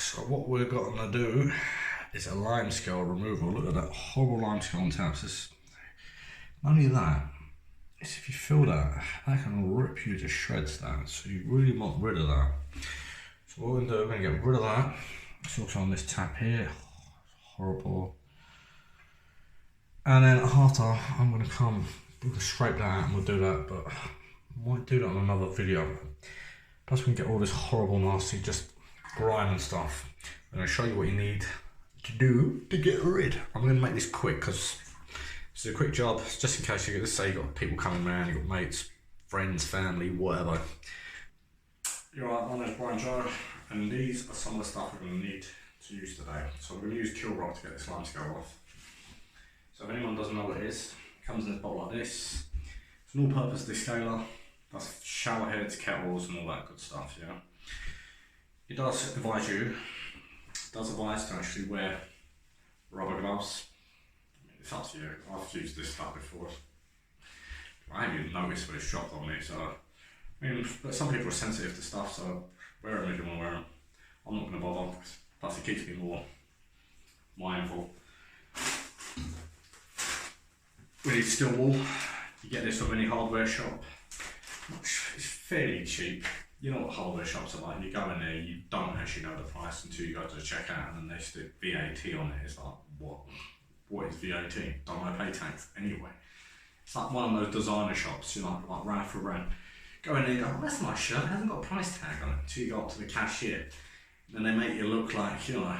So what we're going to do is a limescale removal. Look at that horrible limescale on taps. It's not only that, it's if you feel that can rip you to shreds that. So you really want rid of that. So what we're going to do, we're going to get rid of that. It's also on this tap here. Horrible. And then after, I'm going to come, we're going to scrape that out and we'll do that, but I might do that on another video. Plus we can get all this horrible nasty just grime and stuff. I'm going to show you what you need to do to get rid. I'm going to make this quick because it's a quick job, just in case you get to say you've got people coming around, you've got mates, friends, family, whatever. You're right, my name's Brian Joe, and these are some of the stuff we're going to need to use today. So we're going to use Kill Rock to get this limescale off. So if anyone doesn't know what it is, it comes in this bowl like this. It's an all-purpose descaler. That's shower heads, kettles and all that good stuff, yeah. It does advise to actually wear rubber gloves. I mean, it's up to you. I've used this stuff before. I haven't even noticed when it's dropped on me, so I mean, but some people are sensitive to stuff, so wear them if you want to wear them. I'm not going to bother, plus it keeps me more mindful. We need steel wool. You get this from any hardware shop. It's fairly cheap. You know what hardware shops are like. You go in there, you don't actually know the price until you go to the checkout, and then they stick VAT on it. It's like, what? What is VAT? Don't I pay tax anyway? It's like one of those designer shops, you know, like round for round. Go in there and go, oh, that's a nice shirt, it hasn't got a price tag on it, until you go up to the cashier. Then they make you look like, you know,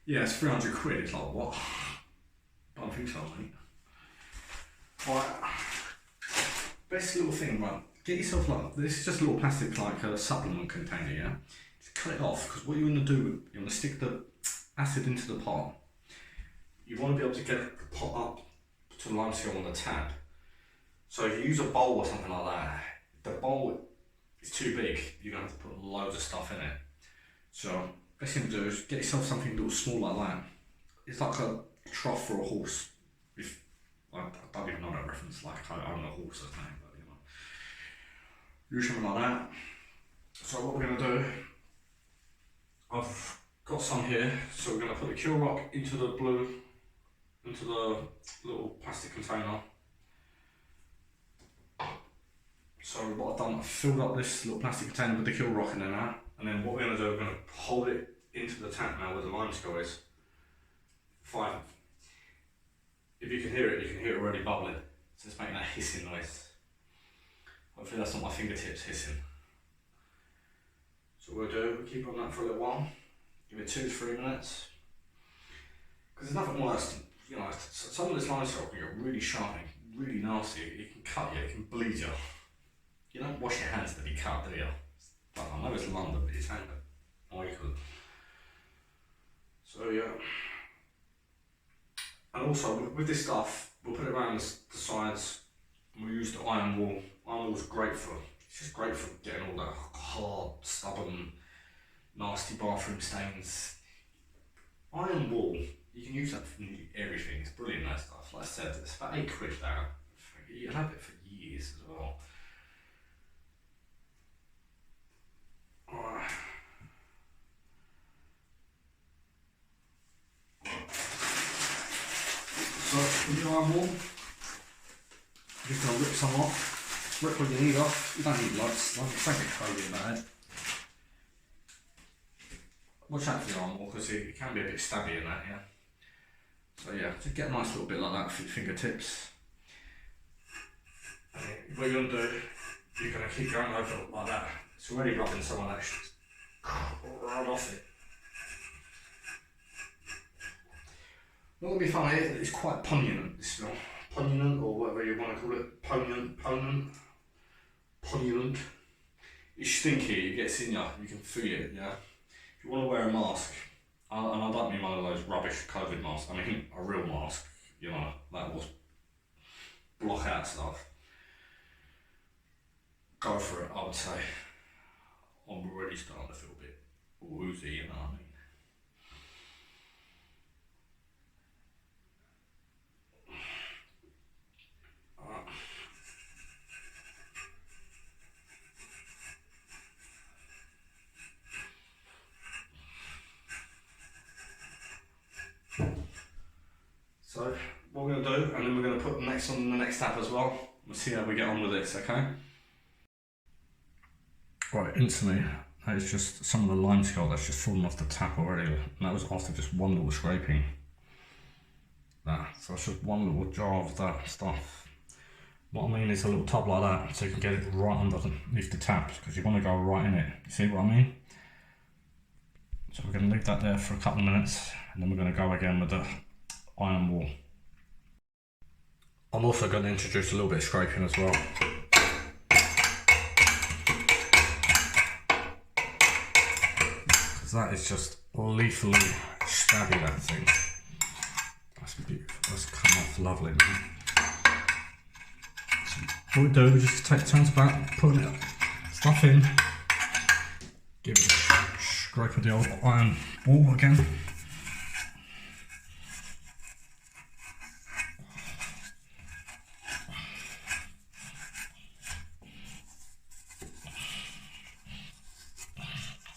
yeah, it's 300 quid. It's like, what? Don't think so, mate. Right, best little thing, right, get yourself like, this is just a little plastic like a supplement container, yeah? Just cut it off, because what you're going to do, you're going to stick the acid into the pot. You want to be able to get the pot up to the limescale on the tap. So if you use a bowl or something like that, the bowl is too big, you're going to have to put loads of stuff in it. So best thing to do is get yourself something a little small like that. It's like a trough for a horse. If I don't even know that reference, like I own a horse's name, but you know. Use something like that. So what we're going to do, I've got some here, so we're going to put the Kill Rock into the little plastic container. So what I've done, I've filled up this little plastic container with the Kill Rock in there now, and then what we're going to do, we're going to hold it into the tap now where the limescale is. Fine. If you can hear it already bubbling. So it's making that hissing noise. Hopefully that's not my fingertips hissing. So what we'll do, we'll keep on that for a little while. Give it 2 to 3 minutes. Because there's nothing worse than, you know, some of this limescale can get really sharp and really nasty. It can cut you, it can bleed you. You don't wash your hands to be cut, do you? But I know it's London, but it's ain't Michael. So yeah. And also with this stuff, we'll put it around the sides. And we'll use the iron wool. Iron wool's great for, it's just great for getting all that hard, stubborn, nasty bathroom stains. Iron wool, you can use that for everything. It's brilliant, that stuff. Like I said, it's about 8 quid now. You'll have it for years as well. Alright. So with the iron wool, you're just going to rip some off. Rip what you need off. You don't need lots, like it's like a COVID bad. Watch out for the iron wool because it can be a bit stabby in that, yeah. So yeah, just get a nice little bit like that for your fingertips. And what you're going to do, you're going to keep going over it like that. It's already rubbing some of that shit right off it. Not going to be funny, it's quite pungent, this smell. Pungent, or whatever you want to call it. Pungent. It's stinky, it gets in you, you can feel it, yeah. If you want to wear a mask, and I don't mean one of those rubbish COVID masks, I mean a real mask, you know, that will block out stuff. Go for it, I would say. I'm already starting to feel a bit woozy, you know what I mean. So what we're going to do, and then we're going to put the next on the next tap as well. We'll see how we get on with this, okay? Right, instantly, that is just some of the limescale that's just fallen off the tap already. And that was after just one little scraping. So it's just one little jar of that stuff. What I mean is a little tub like that, so you can get it right underneath the tap, because you want to go right in it. You see what I mean? So we're going to leave that there for a couple of minutes, and then we're going to go again with the iron wall. I'm also going to introduce a little bit of scraping as well. Because that is just lethally stabby, that thing. That's beautiful. That's come off lovely, man. So what we do, we just take turns back, putting it stuff in, give it a scrape of the old iron wall again.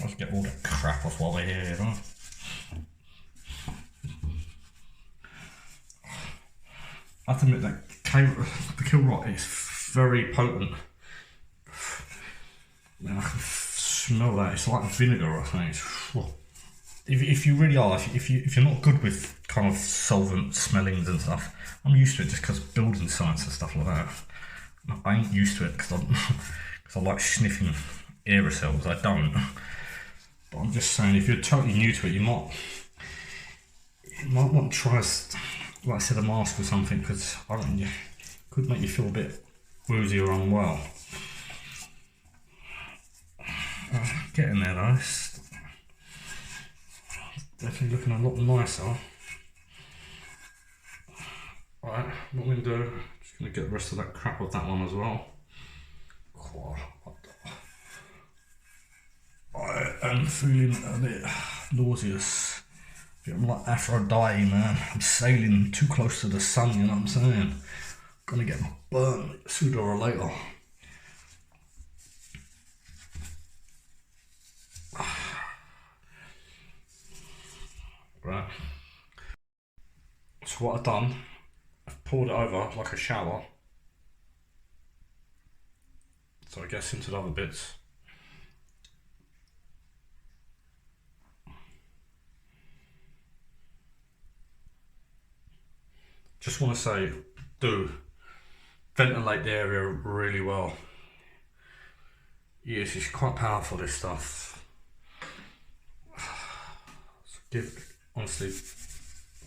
Let's get all the crap off while we're here, you know. I have to admit that the kill rot is very potent. Man, I can smell that. It's like vinegar, I think. If you really are, if you're not good with kind of solvent smellings and stuff, I'm used to it just because building science and stuff like that. I ain't used to it because I like sniffing aerosols. I don't. But I'm just saying, if you're totally new to it, you might want to try, like I said, a mask or something, because I reckon it could make you feel a bit woozy or unwell. Getting there though, it's definitely looking a lot nicer. Right, what we're going to do, just going to get the rest of that crap off that one as well. I am feeling a bit nauseous. I'm like Aphrodite, man. I'm sailing too close to the sun, you know what I'm saying? Gonna get burnt sooner or later. Right. So what I've done, I've poured it over like a shower. So it gets into the other bits. Just want to say, do ventilate the area really well. Yes, it's quite powerful, this stuff. So honestly,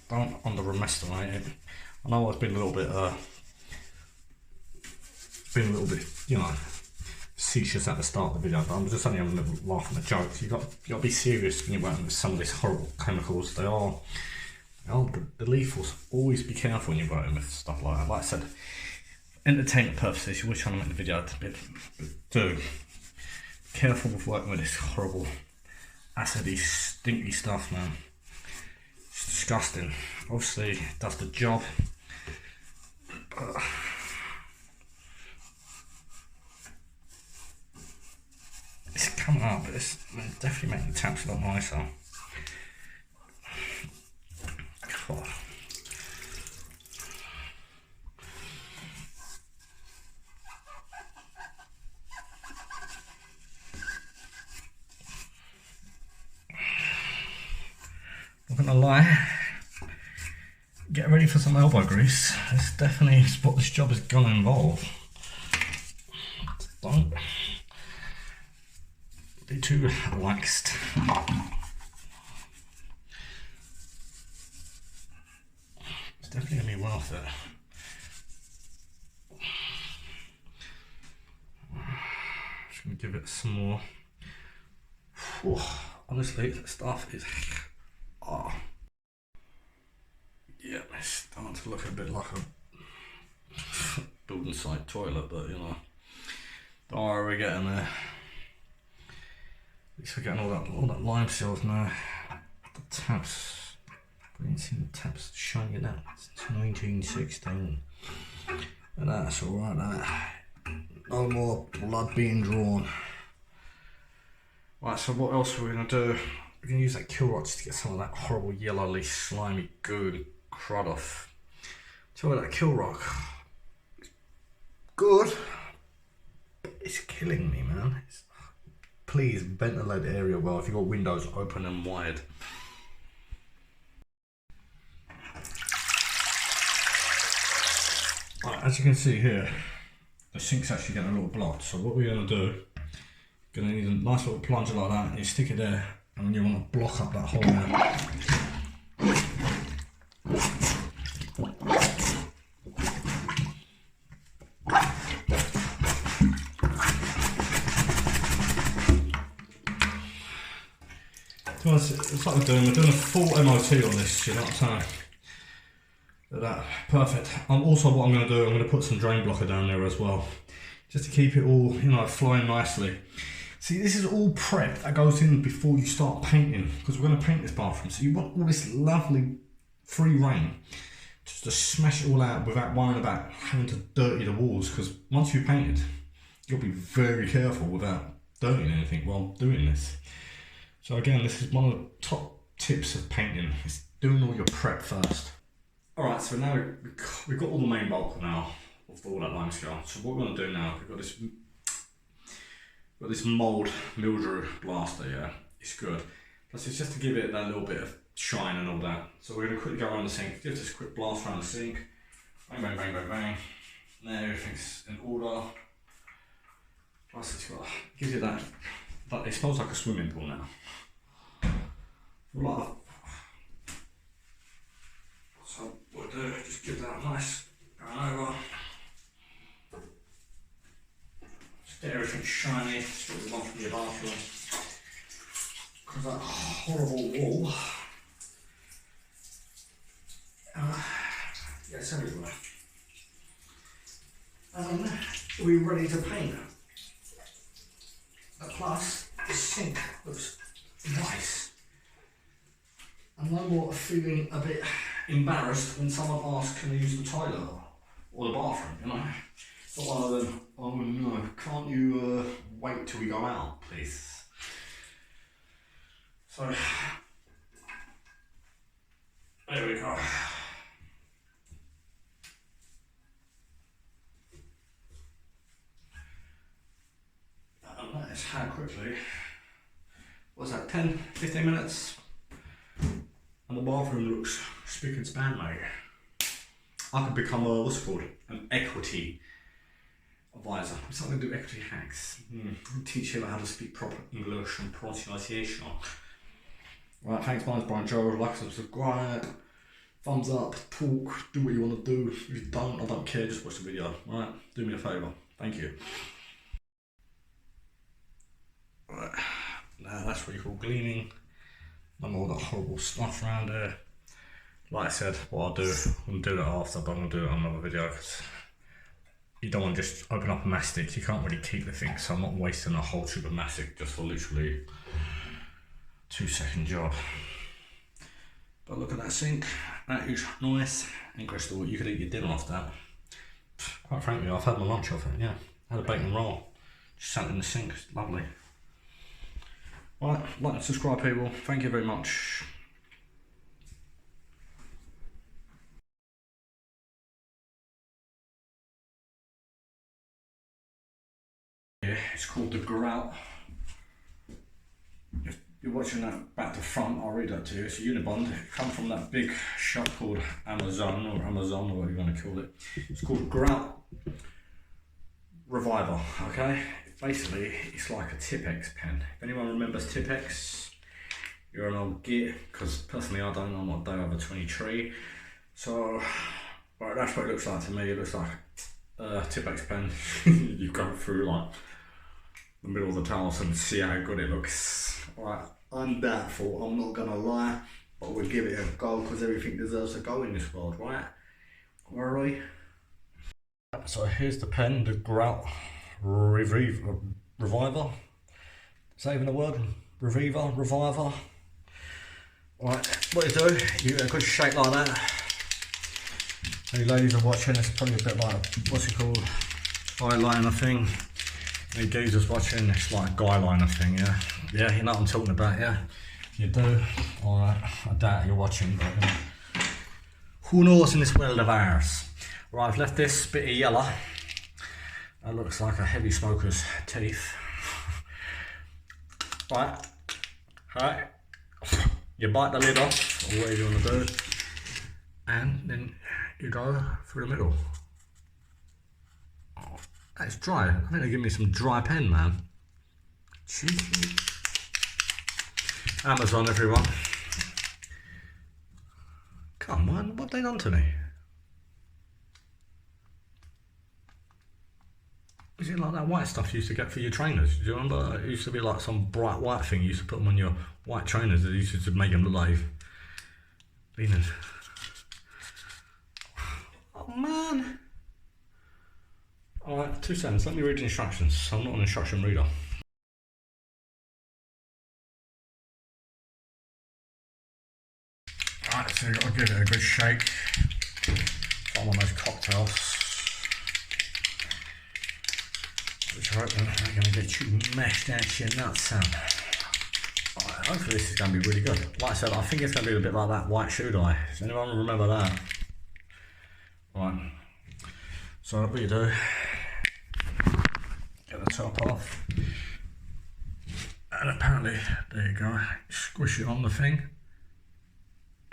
don't underestimate it. I know I've been a little bit, you know, facetious at the start of the video, but I'm just only having a little laugh at the jokes. You got to be serious when you're working with some of these horrible chemicals. They are the lethals. Always be careful when you're working with stuff like that. Like I said, entertainment purposes, you're always trying to make the video a bit, do be careful with working with this horrible, acidy, stinky stuff, man. It's disgusting. Obviously, it does the job. It's coming up, but it's definitely making the taps a lot nicer. God. Not gonna lie, get ready for some elbow grease. It's definitely what this job is gonna involve. Don't be too relaxed. It's definitely gonna be worth it. Just gonna give it some more. Whew, honestly, the stuff is. Oh. Yeah, it's starting to look a bit like a building site toilet, but you know, don't worry, we're getting there. At least we're getting all that lime seals now. The taps, you can see the taps shining out. It's 1916, and that's all right. That no more blood being drawn. Right, so what else are we gonna do? We're gonna use that kill rod just to get some of that horrible yellowy, slimy goo crud off. So that kill rock, good, but it's killing me, man. Please ventilate the area well. If you've got windows, open them wide. Right, as you can see here, the sink's actually getting a little blocked. So what we're going to do, going to need a nice little plunger like that, and you stick it there, and then you want to block up that hole there. It's like we're doing a full MOT on this, you know what I'm saying? That, perfect. Also what I'm going to do, I'm going to put some drain blocker down there as well, just to keep it all, you know, flowing nicely. See, this is all prep that goes in before you start painting, because we're going to paint this bathroom. So you want all this lovely free reign just to smash it all out without worrying about having to dirty the walls, because once you've painted, you'll be very careful without dirtying anything while doing this. So again, this is one of the top tips of painting, is doing all your prep first. Alright, so now we've got all the main bulk now of all that limescale. So what we're going to do now, we've got this mould mildew blaster, yeah, it's good. Plus it's just to give it that little bit of shine and all that. So we're going to quickly go around the sink, give this a quick blast around the sink. Bang, bang, bang, bang, bang. Now everything's in order. Plus it's got, gives you that, it smells like a swimming pool now. Like that. So what we'll do, just give that a nice going over. Just get everything shiny, just what we want from your bathroom. Because that horrible wall gets everywhere. And we're ready to paint. But plus, the sink looks nice. I'm no more feeling a bit embarrassed when someone asks, can I use the toilet or the bathroom, you know? It's not one of them, oh no, can't you wait till we go out, please? So, there we go. And that is how quickly, what's that, 10, 15 minutes? And the bathroom looks spick and span, mate. I could become a, what's it called? An equity advisor. So I'm going to do equity hacks. Teach you how to speak proper English and pronunciation. Right, thanks, mine's Brian Joe. Like, subscribe, thumbs up, talk, do what you want to do. If you don't, I don't care, just watch the video. Right, do me a favour. Thank you. Right, now that's what you call gleaning. And all that horrible stuff around there. Like I said, what I'll do, I'm do that after, but I'm going to do it on another video, because you don't want to just open up a mastic. You can't really keep the thing, so I'm not wasting a whole tube of mastic just for literally 2-second job. But look at that sink, that is nice and crystal. You could eat your dinner off that. Quite frankly, I've had my lunch off it, yeah. I had a bacon roll, just sat in the sink, it's lovely. Right, like and subscribe, people. Thank you very much. Yeah, it's called the grout. If you're watching that back to front, I'll read that to you. It's a Unibond. It comes from that big shop called Amazon, or whatever you want to call it. It's called Grout Reviver, okay? Basically, it's like a Tipex pen. If anyone remembers Tipex, you're an old git, because personally I don't, I'm not a day over 23. So, right, that's what it looks like to me. It looks like a Tipex pen. You go through like the middle of the tiles and see how good it looks. Right, I'm doubtful, I'm not gonna lie, but we'll give it a go, because everything deserves a go in this world, right? Where are we? So here's the pen, the Grout Reviver. Is that even a word? Reviver. Right, what you do, you get a good shake like that. Any ladies are watching, it's probably a bit like, what's it called? Eyeliner thing. Any geezers watching, it's like a guy liner thing, yeah? Yeah, you know what I'm talking about, yeah? If you do, alright, I doubt you're watching, but you know. Who knows in this world of ours? Right, I've left this bit of yellow. That looks like a heavy smoker's teeth. Right, you bite the lid off, or whatever you want to do, and then you go through the middle. Oh, that's dry. I think they give me some dry pen, man. Cheeky. Amazon, everyone. Come on, what have they done to me? Is it like that white stuff you used to get for your trainers? Do you remember? It used to be like some bright white thing. You used to put them on your white trainers. It used to make them look like leaning. Oh man! Alright, 2 seconds. Let me read the instructions. I'm not an instruction reader. Alright, so you've got to give it a good shake. It's like one of those cocktails, which I reckon are going to get you mashed out your nuts, son. Right, hopefully this is going to be really good. Like I said, I think it's going to be a bit like that white shoe dye. Does anyone remember that? Right, so what you do, get the top off, and apparently, there you go, squish it on the thing.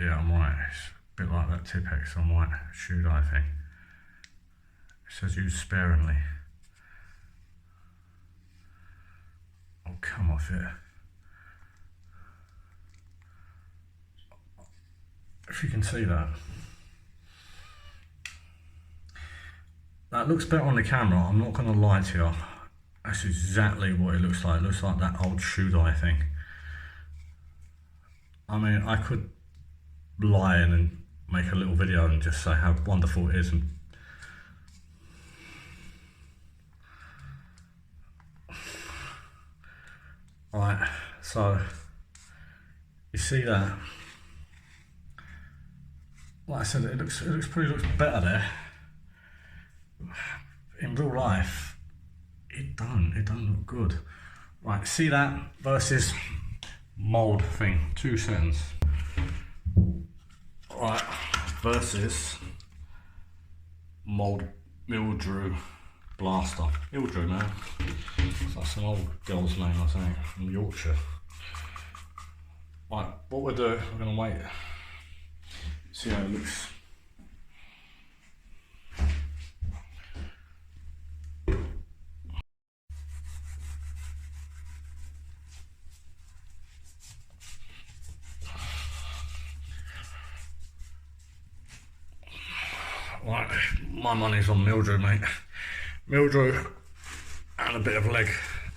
Yeah, I'm right, it's a bit like that Tipex on white shoe dye thing. It says use sparingly. Oh, come off it. If you can see that. That looks better on the camera, I'm not going to lie to you. That's exactly what it looks like. It looks like that old shoe dye thing. I mean, I could lie in and make a little video and just say how wonderful it is. And right, so you see that? Like I said, it looks better there. In real life, it don't look good. Right, see that versus mould thing, 2 seconds. Right, versus mildew blaster. Mildew, man. It's like some old girl's name, I think, from Yorkshire. Right, what we'll do, we're gonna wait, see how it looks. Right, my money's on mildew, mate. Mildew and a bit of leg.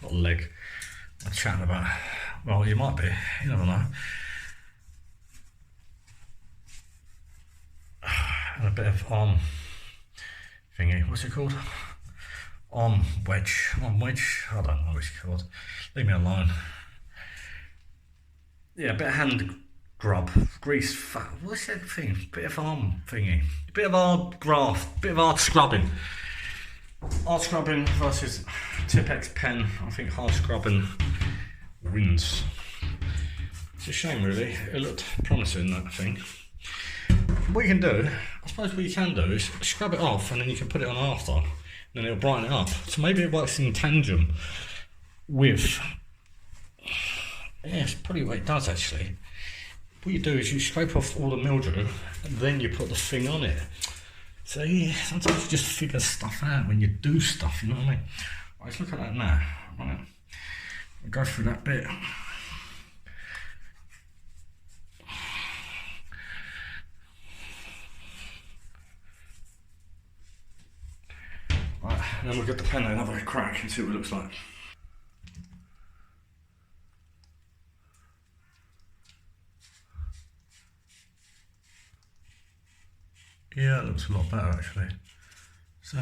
Not leg. I'm chatting about. Well, you might be. You never know. And a bit of arm thingy. What's it called? Arm wedge. Arm wedge. I don't know what it's called. Leave me alone. Yeah, a bit of hand grub, grease, what's that thing? Bit of arm thingy, bit of hard graft, bit of hard scrubbing. Hard scrubbing versus Tipex pen. I think hard scrubbing wins. It's a shame, really. It looked promising, that thing. What you can do, I suppose what you can do is scrub it off and then you can put it on after, and then it'll brighten it up. So maybe it works in tandem with, yeah, it's probably what it does actually. What you do is you scrape off all the mildew and then you put the thing on it. So yeah, sometimes you just figure stuff out when you do stuff, you know what I mean? Right, let's look at that now. Right, we'll go through that bit. Right, and then we'll get the pen and have a crack and see what it looks like. Yeah, it looks a lot better actually. So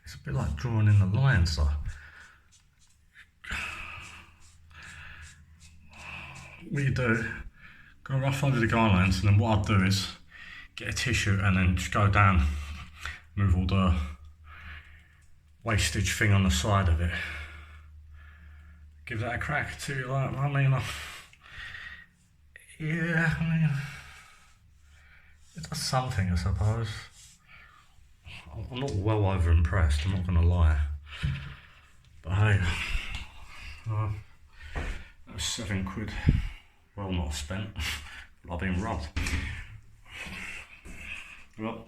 it's a bit like drawing in the line stuff. What you do, go rough over the guidelines, and then what I'll do is get a tissue and then just go down, move all the wastage thing on the side of it. Give that a crack too, like, I mean, yeah, I mean, it does something, I suppose. I'm not well over impressed, I'm not going to lie. But hey, that was £7. Well not spent, but I've been robbed. Well,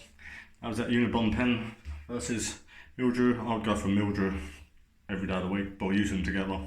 that was that Unibond pen versus Mildrew. I'd go for Mildrew every day of the week, but we'll use them together.